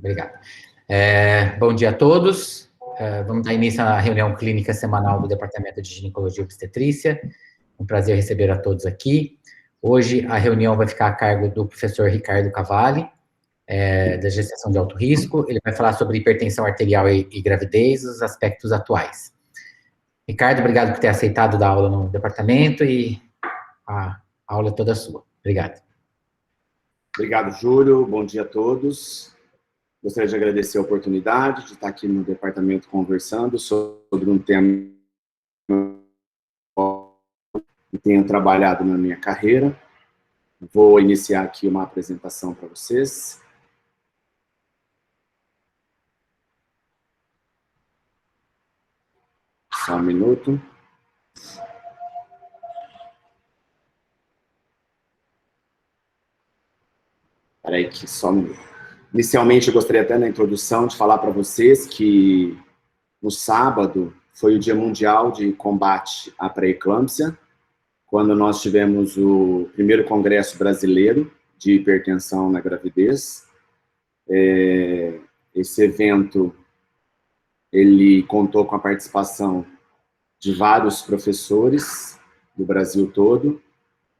Obrigado. Bom dia a todos. Vamos dar início à reunião clínica semanal do Departamento de Ginecologia e Obstetrícia. Um prazer receber a todos aqui. Hoje a reunião vai ficar a cargo do professor Ricardo Cavalli, da gestação de alto risco. Ele vai falar sobre hipertensão arterial e gravidez, os aspectos atuais. Ricardo, obrigado por ter aceitado dar aula no departamento e a aula é toda sua. Obrigado. Obrigado, Júlio. Bom dia a todos. Gostaria de agradecer a oportunidade de estar aqui no departamento conversando sobre um tema que tenho trabalhado na minha carreira. Vou iniciar aqui uma apresentação para vocês. Só um minuto. Espera aí que só um minuto. Inicialmente, eu gostaria até na introdução de falar para vocês que no sábado foi o Dia Mundial de Combate à Pré-Eclâmpsia, quando nós tivemos o primeiro Congresso Brasileiro de Hipertensão na Gravidez. Esse evento, ele contou com a participação de vários professores do Brasil todo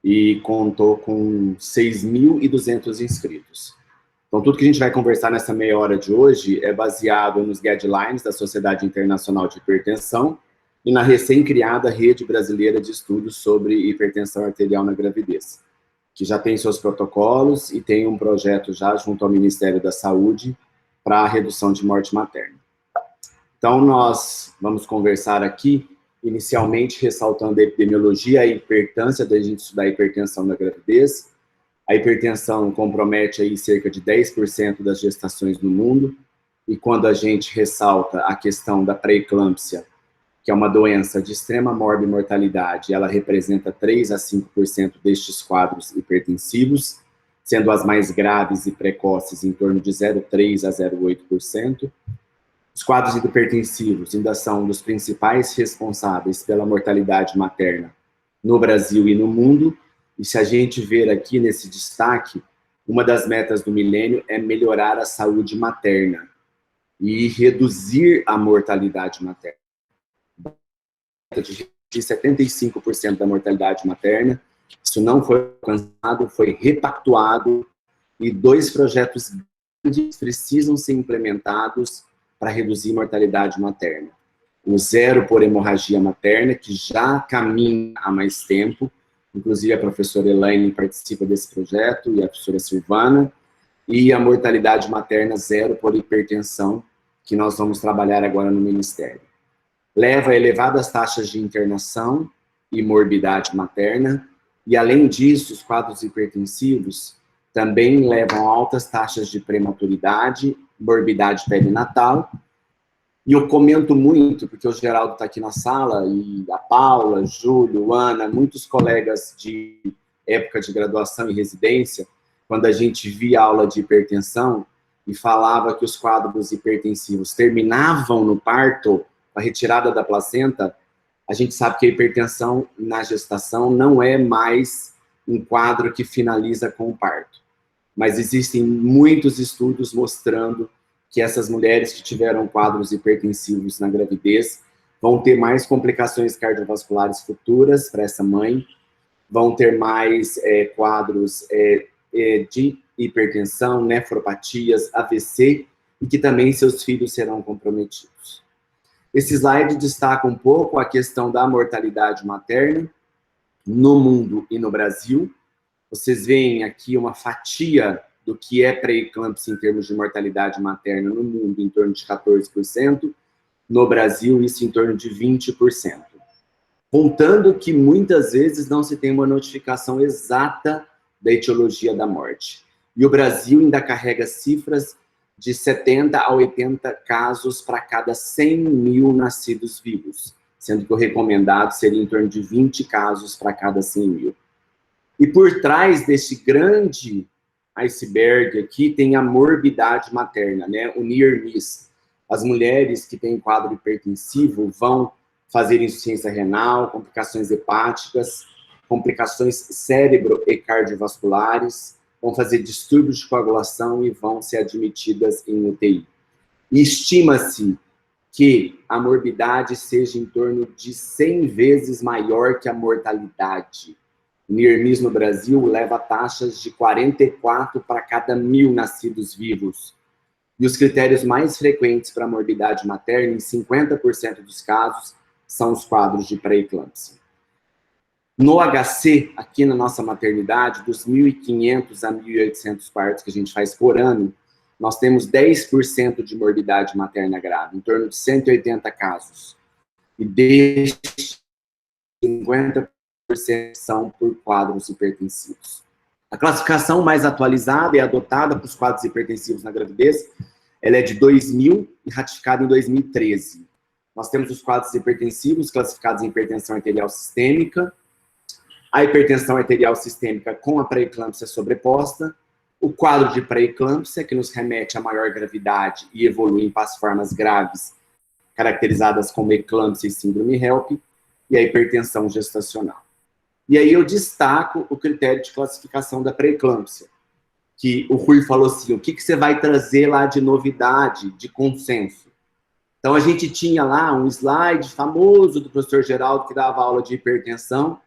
e contou com 6.200 inscritos. Então, tudo que a gente vai conversar nessa meia hora de hoje é baseado nos guidelines da Sociedade Internacional de Hipertensão e na recém-criada Rede Brasileira de Estudos sobre Hipertensão Arterial na Gravidez, que já tem seus protocolos e tem um projeto já junto ao Ministério da Saúde para a redução de morte materna. Então, nós vamos conversar aqui, inicialmente ressaltando a epidemiologia e a importância da gente estudar a hipertensão na gravidez. A hipertensão compromete aí cerca de 10% das gestações no mundo, e quando a gente ressalta a questão da pré-eclâmpsia, que é uma doença de extrema morbimortalidade, ela representa 3 a 5% destes quadros hipertensivos, sendo as mais graves e precoces em torno de 0,3 a 0,8%. Os quadros hipertensivos ainda são um dos principais responsáveis pela mortalidade materna no Brasil e no mundo. E se a gente ver aqui nesse destaque, uma das metas do milênio é melhorar a saúde materna e reduzir a mortalidade materna. De 75% da mortalidade materna, isso não foi alcançado, foi repactuado, e 2 projetos grandes precisam ser implementados para reduzir a mortalidade materna. O Zero por Hemorragia Materna, que já caminha há mais tempo, inclusive a professora Elaine participa desse projeto, e a professora Silvana, e a mortalidade materna zero por hipertensão, que nós vamos trabalhar agora no Ministério. Leva a elevadas taxas de internação e morbidade materna, e além disso, os quadros hipertensivos também levam a altas taxas de prematuridade, morbidade perinatal. E eu comento muito, porque o Geraldo está aqui na sala, e a Paula, Júlio, Ana, muitos colegas de época de graduação e residência, quando a gente via aula de hipertensão e falava que os quadros hipertensivos terminavam no parto, a retirada da placenta, a gente sabe que a hipertensão na gestação não é mais um quadro que finaliza com o parto. Mas existem muitos estudos mostrando que essas mulheres que tiveram quadros hipertensivos na gravidez vão ter mais complicações cardiovasculares futuras para essa mãe, vão ter mais quadros de hipertensão, nefropatias, AVC, e que também seus filhos serão comprometidos. Esse slide destaca um pouco a questão da mortalidade materna no mundo e no Brasil. Vocês veem aqui uma fatia do que é pré-eclâmpsia em termos de mortalidade materna no mundo, em torno de 14%, no Brasil, isso em torno de 20%. Contando que muitas vezes não se tem uma notificação exata da etiologia da morte. E o Brasil ainda carrega cifras de 70 a 80 casos para cada 100 mil nascidos vivos, sendo que o recomendado seria em torno de 20 casos para cada 100 mil. E por trás desse grande iceberg aqui tem a morbidade materna, né? O near miss. As mulheres que têm quadro hipertensivo vão fazer insuficiência renal, complicações hepáticas, complicações cérebro e cardiovasculares, vão fazer distúrbios de coagulação e vão ser admitidas em UTI. E estima-se que a morbidade seja em torno de 100 vezes maior que a mortalidade. O NIRMIS no Brasil leva taxas de 44 para cada 1.000 nascidos vivos. E os critérios mais frequentes para a morbidade materna, em 50% dos casos, são os quadros de pré-eclâmpsia. No HC, aqui na nossa maternidade, dos 1.500 a 1.800 partos que a gente faz por ano, nós temos 10% de morbidade materna grave, em torno de 180 casos. E destes, 50% são por quadros hipertensivos. A classificação mais atualizada e adotada para os quadros hipertensivos na gravidez, ela é de 2000 e ratificada em 2013. Nós temos os quadros hipertensivos classificados em hipertensão arterial sistêmica, a hipertensão arterial sistêmica com a pré-eclâmpsia sobreposta, o quadro de pré-eclâmpsia, que nos remete a maior gravidade e evolui para as formas graves, caracterizadas como eclâmpsia e síndrome HELP, e a hipertensão gestacional. E aí eu destaco o critério de classificação da pré-eclâmpsia, que o Rui falou assim, o que você vai trazer lá de novidade, de consenso? Então a gente tinha lá um slide famoso do professor Geraldo, que dava aula de hipertensão,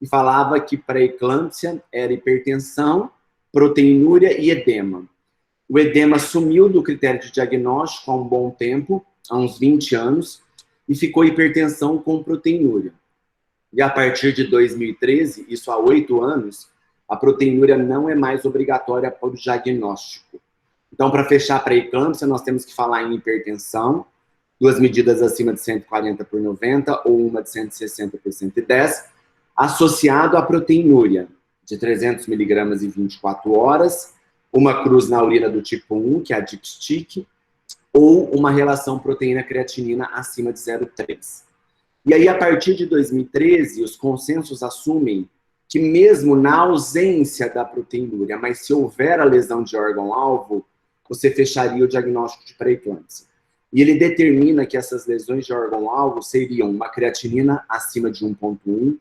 e falava que pré-eclâmpsia era hipertensão, proteinúria e edema. O edema sumiu do critério de diagnóstico há um bom tempo, há uns 20 anos, e ficou hipertensão com proteinúria. E a partir de 2013, isso há 8 anos, a proteinúria não é mais obrigatória para o diagnóstico. Então, para fechar a pré-eclâmpsia, nós temos que falar em hipertensão, 2 medidas acima de 140 por 90 ou uma de 160 por 110, associado à proteinúria, de 300 miligramas em 24 horas, uma cruz na urina do tipo 1, que é a dipstick, ou uma relação proteína-creatinina acima de 0,3. E aí, a partir de 2013, os consensos assumem que mesmo na ausência da proteinúria, mas se houver a lesão de órgão-alvo, você fecharia o diagnóstico de pré-eclâmpsia. E ele determina que essas lesões de órgão-alvo seriam uma creatinina acima de 1,1,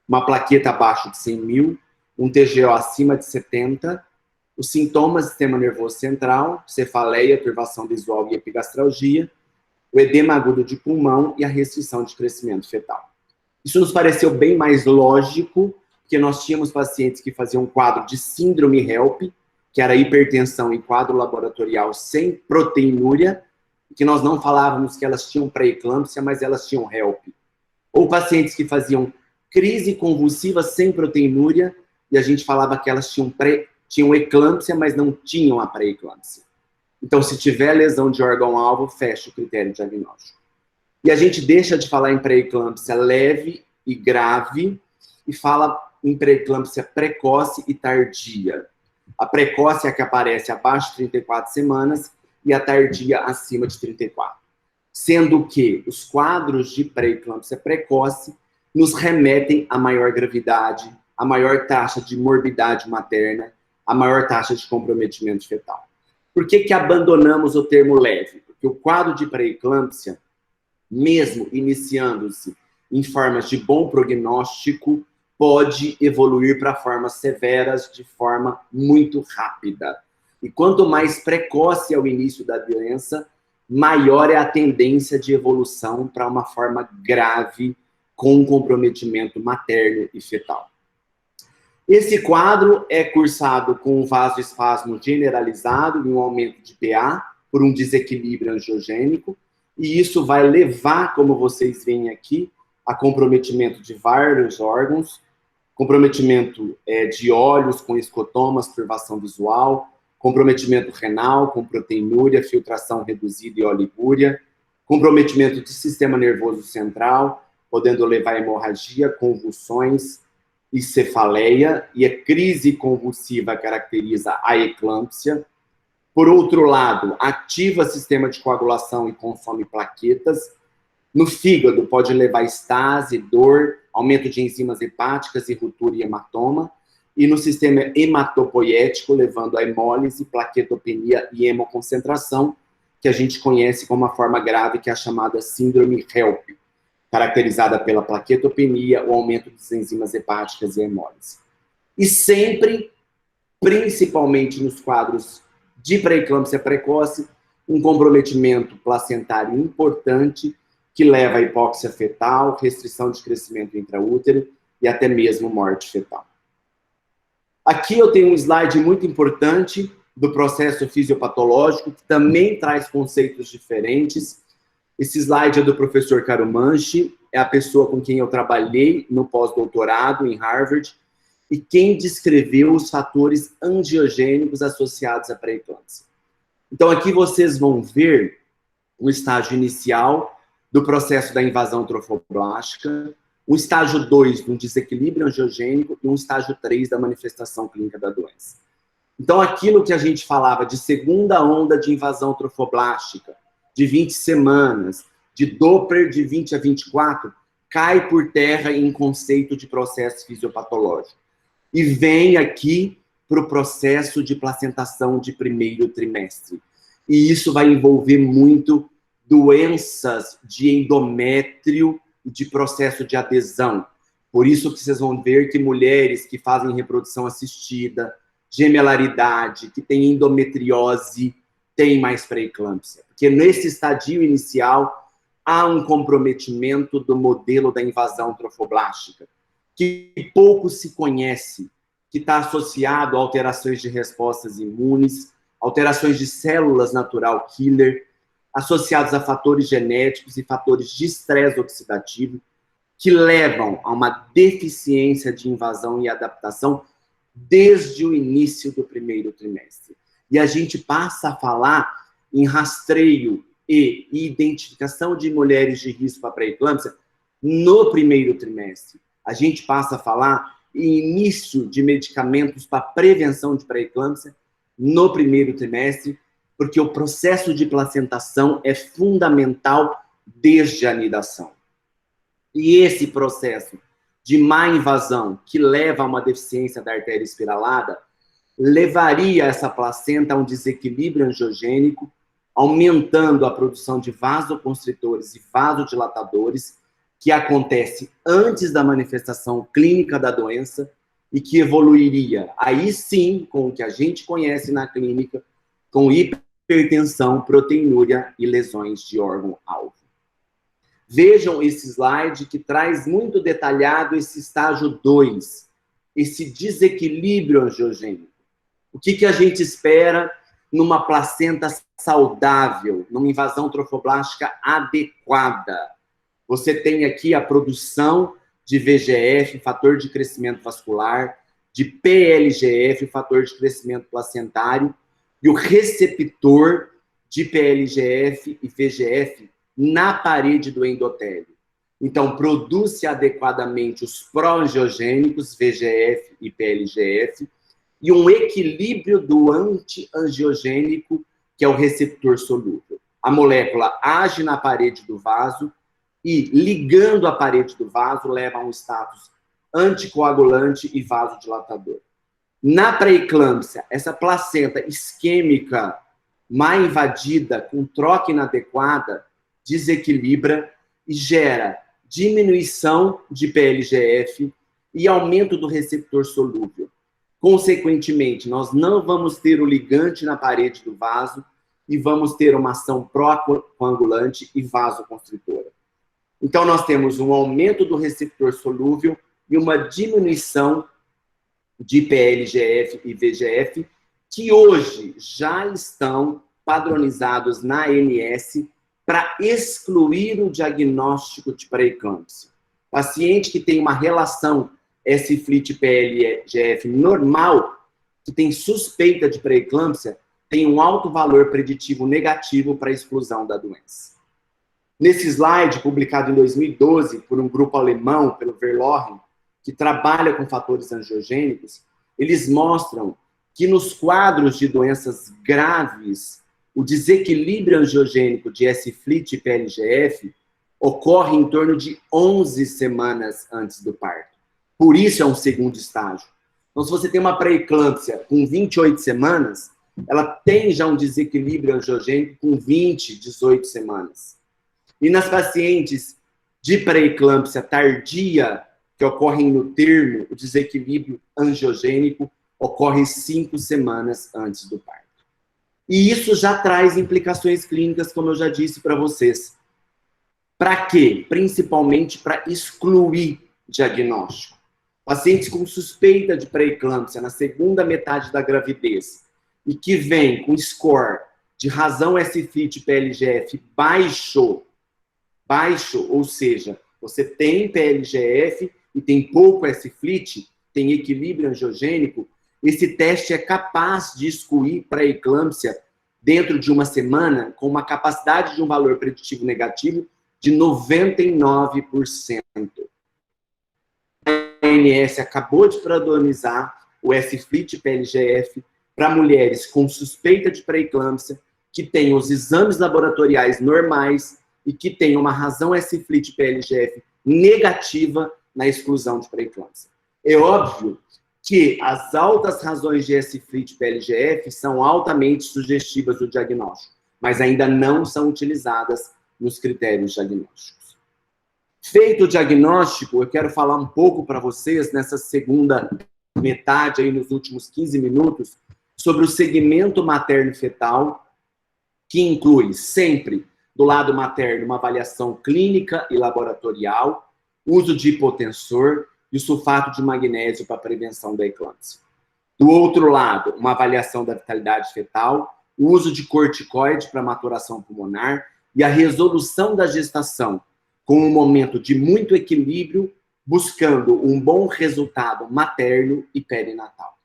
uma plaqueta abaixo de 100 mil, um TGO acima de 70, os sintomas do sistema nervoso central, cefaleia, turvação visual e epigastralgia, o edema agudo de pulmão e a restrição de crescimento fetal. Isso nos pareceu bem mais lógico, porque nós tínhamos pacientes que faziam um quadro de síndrome HELP, que era hipertensão em quadro laboratorial sem proteinúria, que nós não falávamos que elas tinham pré-eclâmpsia, mas elas tinham HELP. Ou pacientes que faziam crise convulsiva sem proteinúria, e a gente falava que elas tinham eclâmpsia, mas não tinham a pré-eclâmpsia. Então, se tiver lesão de órgão-alvo, fecha o critério diagnóstico. E a gente deixa de falar em pré-eclâmpsia leve e grave, e fala em pré-eclâmpsia precoce e tardia. A precoce é a que aparece abaixo de 34 semanas, e a tardia acima de 34. Sendo que os quadros de pré-eclâmpsia precoce nos remetem a maior gravidade, a maior taxa de morbidade materna, a maior taxa de comprometimento fetal. Por que abandonamos o termo leve? Porque o quadro de pré-eclâmpsia, mesmo iniciando-se em formas de bom prognóstico, pode evoluir para formas severas de forma muito rápida. E quanto mais precoce é o início da doença, maior é a tendência de evolução para uma forma grave, com comprometimento materno e fetal. Esse quadro é cursado com um vasoespasmo generalizado e um aumento de PA por um desequilíbrio angiogênico, e isso vai levar, como vocês veem aqui, a comprometimento de vários órgãos, comprometimento de olhos com escotomas, turvação visual, comprometimento renal com proteinúria, filtração reduzida e oligúria, comprometimento do sistema nervoso central, podendo levar a hemorragia, convulsões e cefaleia, e a crise convulsiva caracteriza a eclâmpsia. Por outro lado, ativa o sistema de coagulação e consome plaquetas. No fígado, pode levar estase, dor, aumento de enzimas hepáticas e ruptura e hematoma. E no sistema hematopoético, levando a hemólise, plaquetopenia e hemoconcentração, que a gente conhece como uma forma grave, que é a chamada síndrome HELP, caracterizada pela plaquetopenia, o aumento das enzimas hepáticas e a hemólise. E sempre principalmente nos quadros de pré-eclâmpsia precoce, um comprometimento placentário importante que leva à hipóxia fetal, restrição de crescimento intraútero e até mesmo morte fetal. Aqui eu tenho um slide muito importante do processo fisiopatológico, que também traz conceitos diferentes. Esse slide é do professor Karumanchi, é a pessoa com quem eu trabalhei no pós-doutorado em Harvard, e quem descreveu os fatores angiogênicos associados à pré-eclâmpsia. Então, aqui vocês vão ver o estágio inicial do processo da invasão trofoblástica, um estágio 2 do desequilíbrio angiogênico e um estágio 3 da manifestação clínica da doença. Então, aquilo que a gente falava de segunda onda de invasão trofoblástica, de 20 semanas, de Doppler de 20 a 24, cai por terra em conceito de processo fisiopatológico. E vem aqui para o processo de placentação de primeiro trimestre. E isso vai envolver muito doenças de endométrio e de processo de adesão. Por isso que vocês vão ver que mulheres que fazem reprodução assistida, gemelaridade, que têm endometriose, têm mais pré-eclâmpsia. Porque nesse estadio inicial há um comprometimento do modelo da invasão trofoblástica, que pouco se conhece, que está associado a alterações de respostas imunes, alterações de células natural killer, associados a fatores genéticos e fatores de estresse oxidativo, que levam a uma deficiência de invasão e adaptação desde o início do primeiro trimestre. E a gente passa a falar em rastreio e identificação de mulheres de risco para pré-eclâmpsia no primeiro trimestre. A gente passa a falar em início de medicamentos para prevenção de pré-eclâmpsia no primeiro trimestre, porque o processo de placentação é fundamental desde a anidação. E esse processo de má invasão, que leva a uma deficiência da artéria espiralada, levaria essa placenta a um desequilíbrio angiogênico, aumentando a produção de vasoconstritores e vasodilatadores, que acontece antes da manifestação clínica da doença e que evoluiria, aí sim, com o que a gente conhece na clínica, com hipertensão, proteinúria e lesões de órgão-alvo. Vejam esse slide que traz muito detalhado esse estágio 2, esse desequilíbrio angiogênico. O que a gente espera numa placenta saudável, numa invasão trofoblástica adequada? Você tem aqui a produção de VGF, fator de crescimento vascular, de PLGF, fator de crescimento placentário, e o receptor de PLGF e VGF na parede do endotélio. Então, produz-se adequadamente os pró-angiogênicos, VGF e PLGF, e um equilíbrio do anti-angiogênico, que é o receptor solúvel. A molécula age na parede do vaso e, ligando a parede do vaso, leva a um status anticoagulante e vasodilatador. Na pré-eclâmpsia, essa placenta isquêmica mal invadida, com troca inadequada, desequilibra e gera diminuição de PLGF e aumento do receptor solúvel. Consequentemente, nós não vamos ter o ligante na parede do vaso e vamos ter uma ação pró-coagulante e vasoconstritora. Então, nós temos um aumento do receptor solúvel e uma diminuição de PLGF e VGF, que hoje já estão padronizados na ANS para excluir o diagnóstico de pré-eclâmpsia. Paciente que tem uma relação S-FLT-PLGF normal, que tem suspeita de pré-eclâmpsia, tem um alto valor preditivo negativo para a exclusão da doença. Nesse slide, publicado em 2012 por um grupo alemão, pelo Verlohen, que trabalha com fatores angiogênicos, eles mostram que nos quadros de doenças graves, o desequilíbrio angiogênico de S-FLT e PLGF ocorre em torno de 11 semanas antes do parto. Por isso é um segundo estágio. Então, se você tem uma pré-eclâmpsia com 28 semanas, ela tem já um desequilíbrio angiogênico com 20, 18 semanas. E nas pacientes de pré-eclâmpsia tardia, que ocorrem no termo, o desequilíbrio angiogênico ocorre 5 semanas antes do parto. E isso já traz implicações clínicas, como eu já disse para vocês. Para quê? Principalmente para excluir diagnóstico. Pacientes com suspeita de pré-eclâmpsia na segunda metade da gravidez e que vem com score de razão S-FIT-PLGF baixo, ou seja, você tem PLGF e tem pouco S-FIT, tem equilíbrio angiogênico, esse teste é capaz de excluir pré-eclâmpsia dentro de uma semana com uma capacidade de um valor preditivo negativo de 99%. A ANS acabou de padronizar o S-FIT-PLGF para mulheres com suspeita de pré-eclâmpsia, que tenham os exames laboratoriais normais e que tenham uma razão S-FIT-PLGF negativa na exclusão de pré-eclâmpsia. É óbvio que as altas razões de S-FIT-PLGF são altamente sugestivas do diagnóstico, mas ainda não são utilizadas nos critérios diagnósticos. Feito o diagnóstico, eu quero falar um pouco para vocês, nessa segunda metade, aí nos últimos 15 minutos, sobre o segmento materno-fetal, que inclui sempre, do lado materno, uma avaliação clínica e laboratorial, uso de hipotensor e o sulfato de magnésio para prevenção da eclâmpsia. Do outro lado, uma avaliação da vitalidade fetal, o uso de corticoide para maturação pulmonar e a resolução da gestação com um momento de muito equilíbrio, buscando um bom resultado materno e perinatal.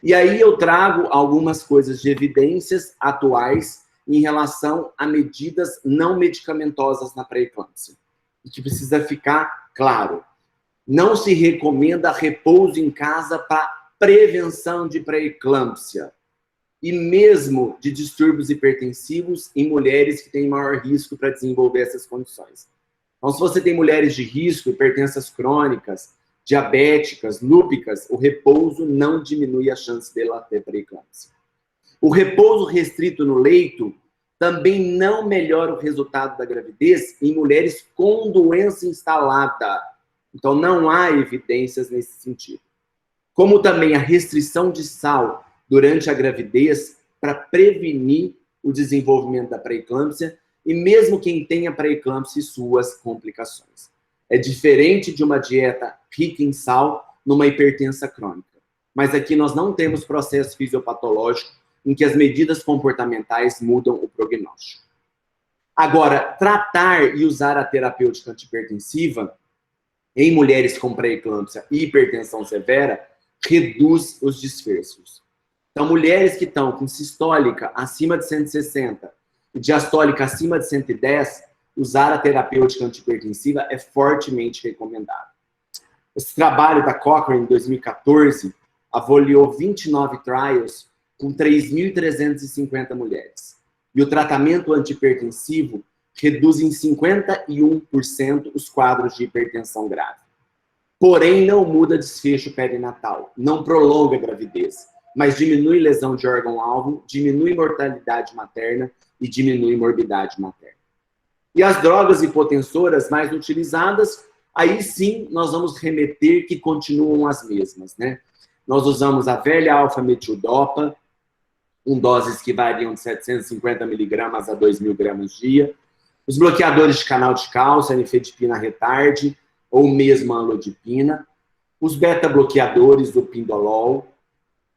E aí eu trago algumas coisas de evidências atuais em relação a medidas não medicamentosas na pré-eclâmpsia. E que precisa ficar claro. Não se recomenda repouso em casa para prevenção de pré-eclâmpsia e mesmo de distúrbios hipertensivos em mulheres que têm maior risco para desenvolver essas condições. Então, se você tem mulheres de risco, hipertensas crônicas, diabéticas, lúpicas, o repouso não diminui a chance dela ter pré-eclâmpsia. O repouso restrito no leito também não melhora o resultado da gravidez em mulheres com doença instalada. Então, não há evidências nesse sentido. Como também a restrição de sal durante a gravidez para prevenir o desenvolvimento da pré-eclâmpsia e mesmo quem tenha pré-eclâmpsia e suas complicações. É diferente de uma dieta rica em sal numa hipertensa crônica. Mas aqui nós não temos processo fisiopatológico em que as medidas comportamentais mudam o prognóstico. Agora, tratar e usar a terapêutica antihipertensiva em mulheres com pré-eclâmpsia e hipertensão severa reduz os desfechos. Então, mulheres que estão com sistólica acima de 160 e diastólica acima de 110, usar a terapêutica antihipertensiva é fortemente recomendado. Esse trabalho da Cochrane, em 2014, avaliou 29 trials com 3.350 mulheres. E o tratamento antihipertensivo reduz em 51% os quadros de hipertensão grave. Porém, não muda desfecho perinatal, não prolonga a gravidez, mas diminui lesão de órgão-alvo, diminui mortalidade materna e diminui morbidade materna. E as drogas hipotensoras mais utilizadas, aí sim nós vamos remeter que continuam as mesmas, né? Nós usamos a velha alfa-metildopa, com doses que variam de 750 miligramas a 2.000 gramas dia. Os bloqueadores de canal de cálcio, a nifedipina retarde, ou mesmo a amlodipina. Os beta-bloqueadores do pindolol.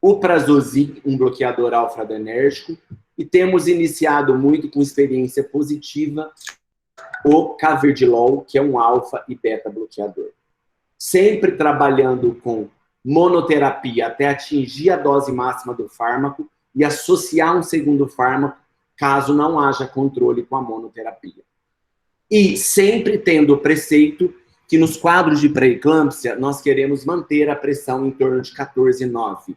O prazosin, um bloqueador alfa-adrenérgico. E temos iniciado muito com experiência positiva o carvedilol, que é um alfa e beta-bloqueador. Sempre trabalhando com monoterapia até atingir a dose máxima do fármaco e associar um segundo fármaco, caso não haja controle com a monoterapia. E sempre tendo o preceito que nos quadros de pré-eclâmpsia nós queremos manter a pressão em torno de 14,9,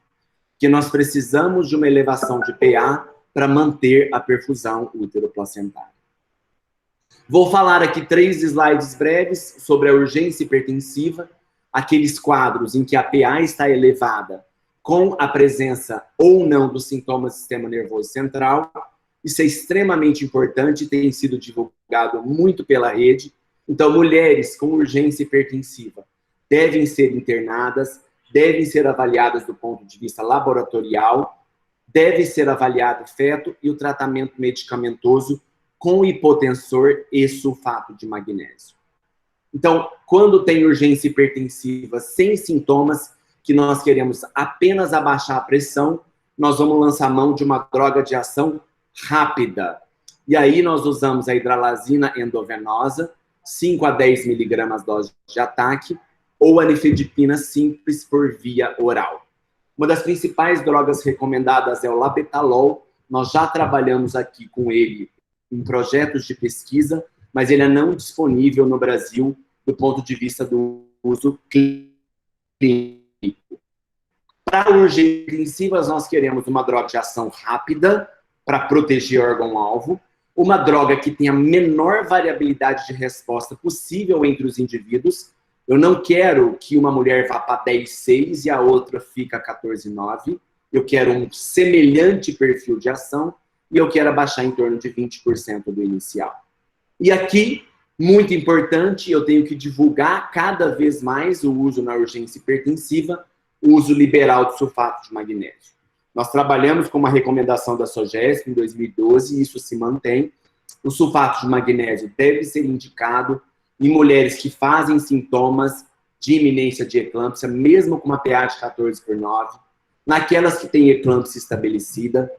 que nós precisamos de uma elevação de PA para manter a perfusão útero-placentária. Vou falar aqui 3 slides breves sobre a urgência hipertensiva, aqueles quadros em que a PA está elevada com a presença ou não dos sintomas do sistema nervoso central. Isso é extremamente importante e tem sido divulgado muito pela rede. Então, mulheres com urgência hipertensiva devem ser internadas, devem ser avaliadas do ponto de vista laboratorial, deve ser avaliado o feto e o tratamento medicamentoso com hipotensor e sulfato de magnésio. Então, quando tem urgência hipertensiva sem sintomas, que nós queremos apenas abaixar a pressão, nós vamos lançar mão de uma droga de ação rápida. E aí nós usamos a hidralazina endovenosa, 5 a 10 miligramas dose de ataque, ou a nifedipina simples por via oral. Uma das principais drogas recomendadas é o labetalol. Nós já trabalhamos aqui com ele em projetos de pesquisa, mas ele é não disponível no Brasil do ponto de vista do uso clínico. Para urgências intensivas, nós queremos uma droga de ação rápida para proteger o órgão-alvo, uma droga que tenha a menor variabilidade de resposta possível entre os indivíduos. Eu não quero que uma mulher vá para 10,6 e a outra fica 14,9. Eu quero um semelhante perfil de ação e eu quero abaixar em torno de 20% do inicial. E aqui, muito importante, eu tenho que divulgar cada vez mais o uso na urgência hipertensiva, o uso liberal de sulfato de magnésio. Nós trabalhamos com uma recomendação da SOGESP em 2012 e isso se mantém. O sulfato de magnésio deve ser indicado em mulheres que fazem sintomas de iminência de eclâmpsia, mesmo com uma pH de 14/9, naquelas que têm eclâmpsia estabelecida,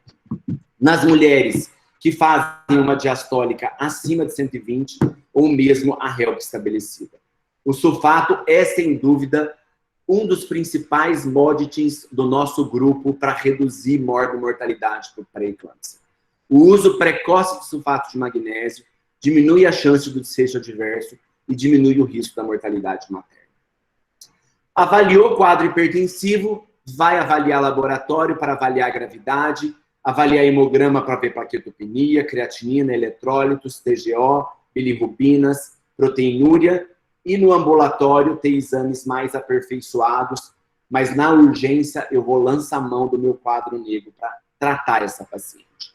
nas mulheres que fazem uma diastólica acima de 120 ou mesmo a HELP estabelecida. O sulfato é, sem dúvida, um dos principais moddings do nosso grupo para reduzir mortalidade por pré-eclâmpsia. O uso precoce de sulfato de magnésio diminui a chance do desfecho adverso e diminui o risco da mortalidade materna. Avaliou o quadro hipertensivo, vai avaliar laboratório para avaliar a gravidade, avaliar hemograma para ver plaquetopenia, creatinina, eletrólitos, TGO, bilirrubinas, proteinúria, e no ambulatório ter exames mais aperfeiçoados, mas na urgência eu vou lançar mão do meu quadro negro para tratar essa paciente.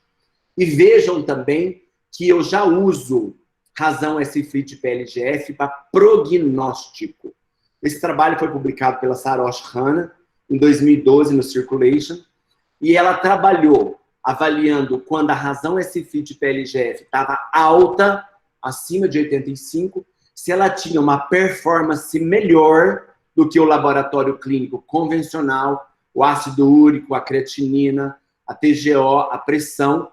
E vejam também que eu já uso razão S-FIT PLGF para prognóstico. Esse trabalho foi publicado pela Sarosh Hanna em 2012 no Circulation, e ela trabalhou avaliando quando a razão S-FIT PLGF estava alta, acima de 85, se ela tinha uma performance melhor do que o laboratório clínico convencional, o ácido úrico, a creatinina, a TGO, a pressão,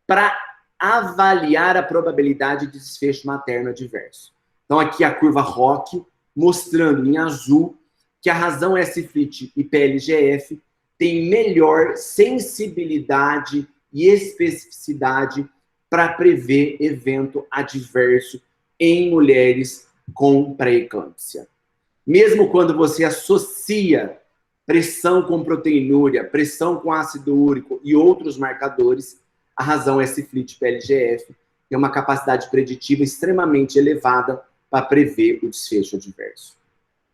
para avaliar a probabilidade de desfecho materno adverso. Então, aqui a curva ROC, mostrando em azul que a razão S-FIT e PLGF tem melhor sensibilidade e especificidade para prever evento adverso em mulheres com pré-eclâmpsia. Mesmo quando você associa pressão com proteinúria, pressão com ácido úrico e outros marcadores, a razão S-FIT PLGF tem uma capacidade preditiva extremamente elevada para prever o desfecho adverso.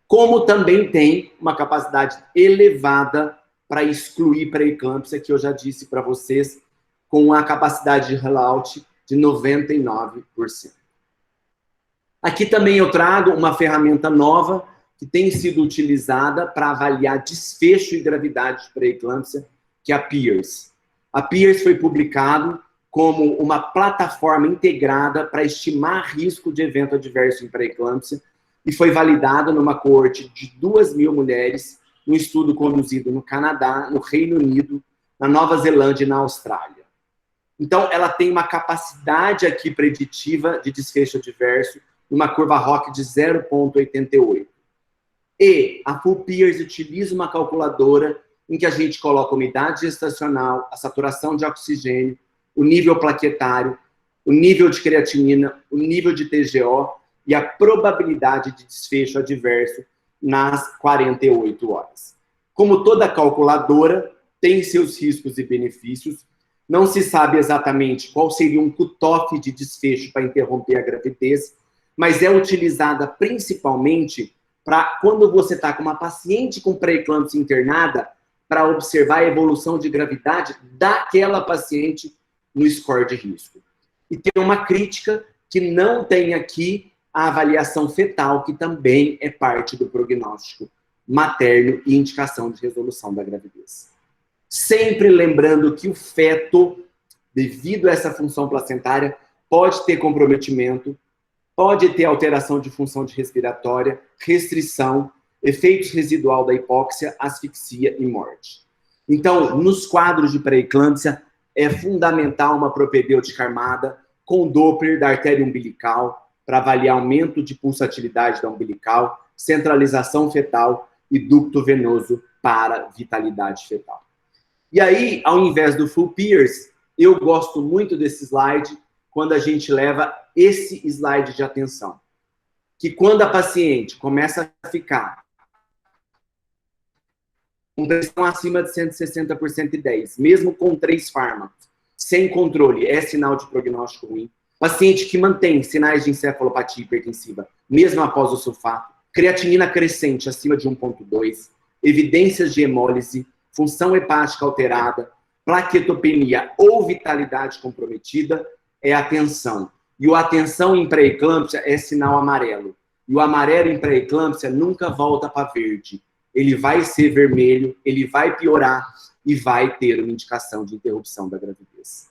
Como também tem uma capacidade elevada para excluir pré-eclâmpsia, que eu já disse para vocês, com a capacidade de rollout de 99%. Aqui também eu trago uma ferramenta nova que tem sido utilizada para avaliar desfecho e gravidade de pré-eclâmpsia, que é a PIERS. A PIERS foi publicado como uma plataforma integrada para estimar risco de evento adverso em pré-eclâmpsia e foi validada numa coorte de 2.000 mulheres, num estudo conduzido no Canadá, no Reino Unido, na Nova Zelândia e na Austrália. Então, ela tem uma capacidade aqui preditiva de desfecho adverso, numa curva ROC de 0,88. E a Full PIERS utiliza uma calculadora em que a gente coloca a umidade gestacional, a saturação de oxigênio, o nível plaquetário, o nível de creatinina, o nível de TGO e a probabilidade de desfecho adverso nas 48 horas. Como toda calculadora, tem seus riscos e benefícios. Não se sabe exatamente qual seria um cutoff de desfecho para interromper a gravidez, mas é utilizada principalmente para quando você está com uma paciente com pré-eclâmpsia internada, para observar a evolução de gravidade daquela paciente no score de risco. E tem uma crítica que não tem aqui a avaliação fetal, que também é parte do prognóstico materno e indicação de resolução da gravidez. Sempre lembrando que o feto, devido a essa função placentária, pode ter comprometimento, pode ter alteração de função respiratória, restrição, efeitos residual da hipóxia, asfixia e morte. Então, nos quadros de pré-eclâmpsia, é fundamental uma propedêutica armada com Doppler da artéria umbilical para avaliar aumento de pulsatilidade da umbilical, centralização fetal e ducto venoso para vitalidade fetal. E aí, ao invés do full Pierce, eu gosto muito desse slide quando a gente leva esse slide de atenção. Que quando a paciente começa a ficar com pressão acima de 160 por 110, mesmo com 3 fármacos, sem controle, é sinal de prognóstico ruim. Paciente que mantém sinais de encefalopatia hipertensiva, mesmo após o sulfato, creatinina crescente acima de 1,2, evidências de hemólise, função hepática alterada, plaquetopenia ou vitalidade comprometida, é atenção. E o atenção em pré-eclâmpsia é sinal amarelo. E o amarelo em pré-eclâmpsia nunca volta para verde. Ele vai ser vermelho, ele vai piorar e vai ter uma indicação de interrupção da gravidez.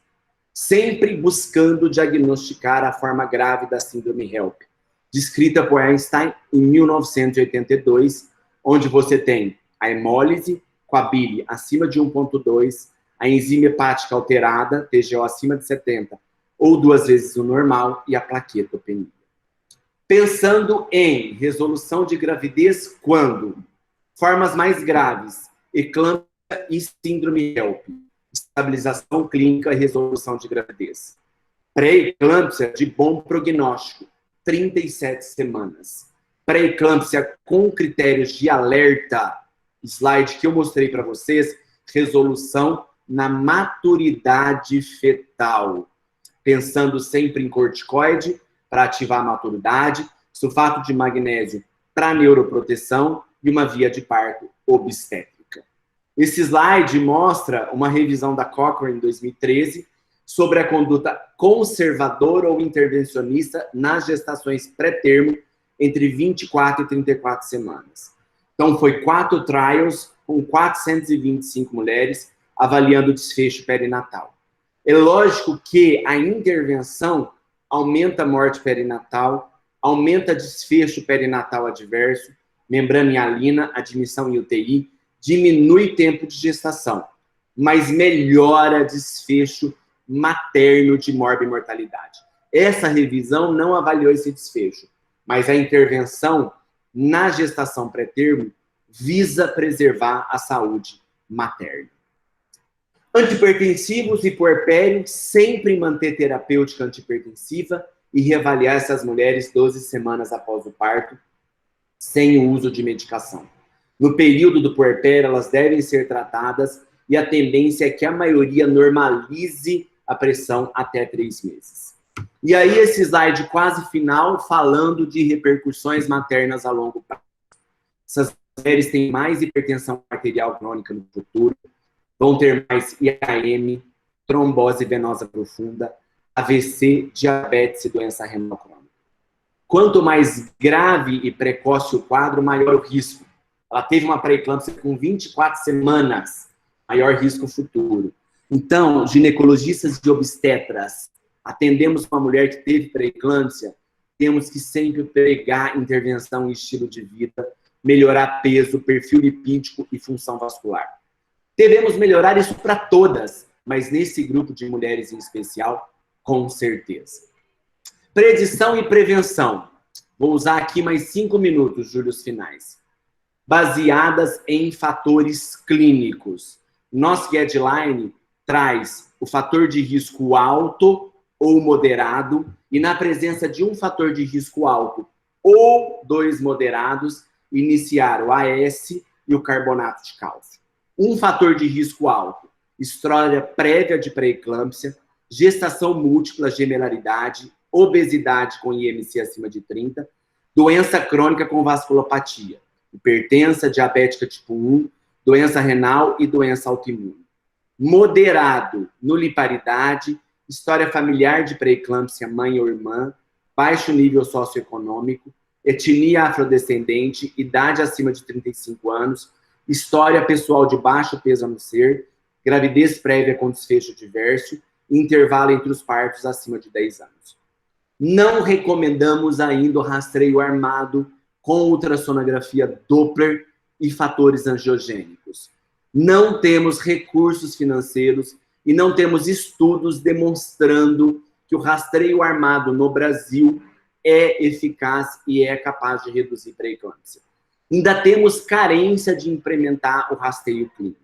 Sempre buscando diagnosticar a forma grave da síndrome HELP, descrita por Einstein em 1982, onde você tem a hemólise com a bile acima de 1,2, a enzima hepática alterada, TGO acima de 70, ou 2 vezes o normal, e a plaquetopenia. Pensando em resolução de gravidez quando? Formas mais graves, eclâmpsia e síndrome HELP, estabilização clínica e resolução de gravidez. Pré-eclâmpsia de bom prognóstico, 37 semanas. Pré-eclâmpsia com critérios de alerta, slide que eu mostrei para vocês, resolução na maturidade fetal. Pensando sempre em corticoide para ativar a maturidade, sulfato de magnésio para neuroproteção e uma via de parto obstétrica. Esse slide mostra uma revisão da Cochrane em 2013 sobre a conduta conservadora ou intervencionista nas gestações pré-termo entre 24 e 34 semanas. Então, foi 4 trials com 425 mulheres avaliando o desfecho perinatal. É lógico que a intervenção aumenta a morte perinatal, aumenta desfecho perinatal adverso, membrana hialina, admissão em UTI, diminui tempo de gestação, mas melhora desfecho materno de morbimortalidade. Essa revisão não avaliou esse desfecho, mas a intervenção na gestação pré-termo visa preservar a saúde materna. Antihipertensivos e puerpério, sempre manter terapêutica antihipertensiva e reavaliar essas mulheres 12 semanas após o parto, sem o uso de medicação. No período do puerpério, elas devem ser tratadas e a tendência é que a maioria normalize a pressão até 3 meses. E aí, esse slide quase final, falando de repercussões maternas a longo prazo. Essas mulheres têm mais hipertensão arterial crônica no futuro, vão ter mais IAM, trombose venosa profunda, AVC, diabetes e doença renal crônica. Quanto mais grave e precoce o quadro, maior o risco. Ela teve uma pré-eclâmpsia com 24 semanas, maior risco futuro. Então, ginecologistas e obstetras, atendemos uma mulher que teve pré-eclâmpsia, temos que sempre pregar intervenção em estilo de vida, melhorar peso, perfil lipídico e função vascular. Devemos melhorar isso para todas, mas nesse grupo de mulheres em especial, com certeza. Predição e prevenção. Vou usar aqui mais 5 minutos, Júlios finais. Baseadas em fatores clínicos. Nosso guideline traz o fator de risco alto ou moderado, e na presença de um fator de risco alto ou 2 moderados, iniciar o AS e o carbonato de cálcio. Um fator de risco alto, história prévia de pré-eclâmpsia, gestação múltipla, gemelaridade, obesidade com IMC acima de 30, doença crônica com vasculopatia, hipertensa, diabética tipo 1, doença renal e doença autoimune. Moderado, nuliparidade, história familiar de pré-eclâmpsia, mãe ou irmã, baixo nível socioeconômico, etnia afrodescendente, idade acima de 35 anos, história pessoal de baixo peso a não ser, gravidez prévia com desfecho diverso, intervalo entre os partos acima de 10 anos. Não recomendamos ainda o rastreio armado com ultrassonografia Doppler e fatores angiogênicos. Não temos recursos financeiros e não temos estudos demonstrando que o rastreio armado no Brasil é eficaz e é capaz de reduzir pré-eclâmpsia. Ainda temos carência de implementar o rastreio clínico.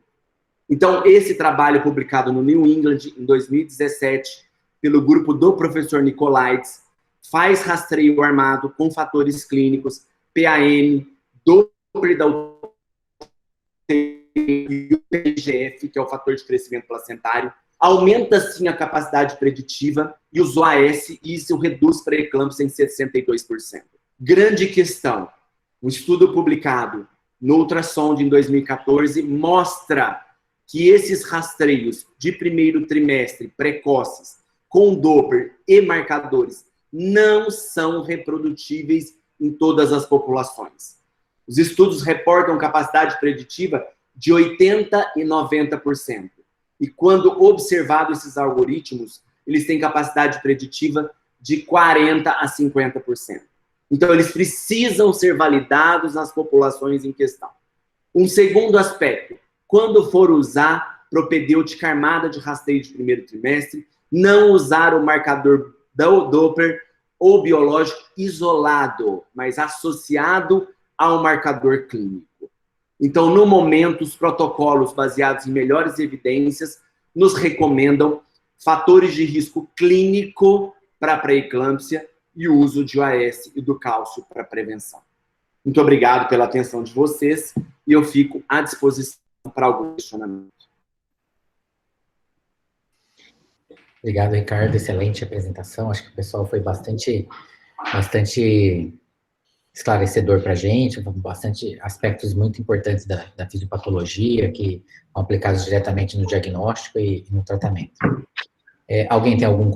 Então, esse trabalho publicado no New England em 2017, pelo grupo do professor Nicolaides, faz rastreio armado com fatores clínicos, PAM, Doppler da e o PGF, que é o fator de crescimento placentário, aumenta sim a capacidade preditiva e os OAS, e isso reduz pré-eclâmpsia em 62%. Grande questão, um estudo publicado no Ultrassom em 2014 mostra que esses rastreios de primeiro trimestre precoces com Doppler e marcadores não são reprodutíveis em todas as populações. Os estudos reportam capacidade preditiva de 80% e 90%. E quando observado esses algoritmos, eles têm capacidade preditiva de 40% a 50%. Então, eles precisam ser validados nas populações em questão. Um segundo aspecto, quando for usar propedêutica armada de rastreio de primeiro trimestre, não usar o marcador do Doppler ou biológico isolado, mas associado ao marcador clínico. Então, no momento, os protocolos baseados em melhores evidências nos recomendam fatores de risco clínico para pré-eclâmpsia e o uso de OAS e do cálcio para prevenção. Muito obrigado pela atenção de vocês e eu fico à disposição para algum questionamento. Obrigado, Ricardo. Excelente apresentação. Acho que o pessoal foi bastante esclarecedor para a gente, bastante aspectos muito importantes da fisiopatologia que são aplicados diretamente no diagnóstico e no tratamento. Alguém tem algum